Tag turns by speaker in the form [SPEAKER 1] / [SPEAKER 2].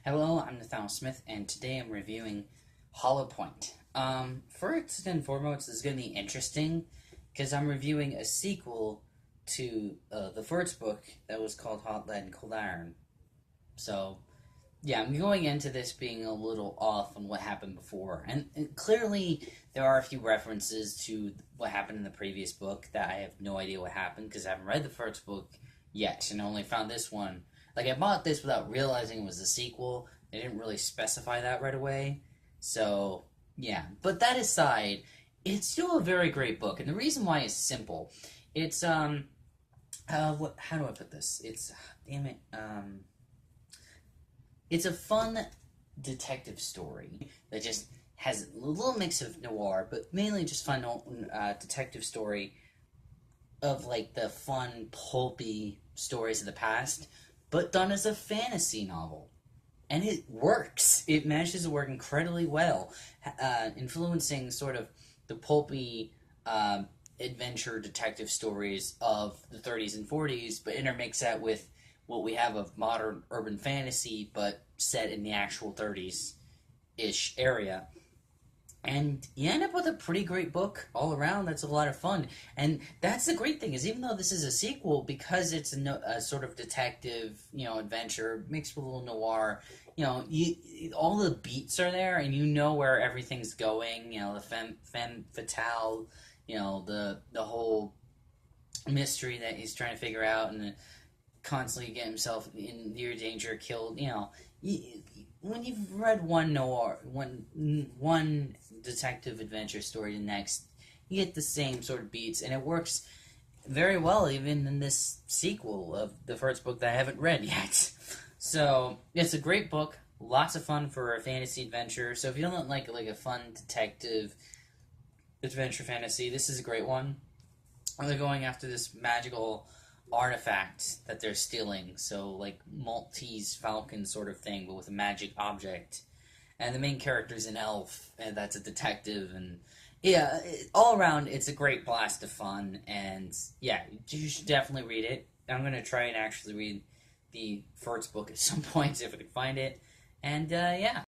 [SPEAKER 1] Hello, I'm Nathaniel Smith, and today I'm reviewing Hollow Point. First and foremost, this is going to be interesting because I'm reviewing a sequel to the first book that was called Hot Lead and Cold Iron. So, yeah, I'm going into this being a little off on what happened before, and clearly there are a few references to what happened in the previous book that I have no idea what happened because I haven't read the first book yet, and only found this one. Like, I bought this without realizing it was a sequel. They didn't really specify that right away. So, yeah. But that aside, it's still a very great book, and the reason why is simple. It's, how do I put this? Damn it, it's a fun detective story that just has a little mix of noir, but mainly just fun detective story of like the fun, pulpy stories of the past, but done as a fantasy novel. And it works. It manages to work incredibly well, influencing sort of the pulpy adventure detective stories of the 30s and 40s, but intermix that with what we have of modern urban fantasy, but set in the actual 30s ish area. And you end up with a pretty great book all around. That's a lot of fun, and that's the great thing is even though this is a sequel, because it's a sort of detective, adventure mixed with a little noir. All the beats are there, and you know where everything's going. The femme fatale, the whole mystery that he's trying to figure out, and constantly get himself in near danger, killed. When you've read one detective adventure story to the next, you get the same sort of beats, and it works very well even in this sequel of the first book that I haven't read yet. So it's a great book, lots of fun for a fantasy adventure. So if you don't like a fun detective adventure fantasy, this is a great one. They're going after this magical artifact that they're stealing, so like Maltese Falcon sort of thing, but with a magic object. And the main character is an elf, and that's a detective, and yeah, all around it's a great blast of fun, and yeah, you should definitely read it. I'm gonna try and actually read the first book at some point if I can find it, and yeah.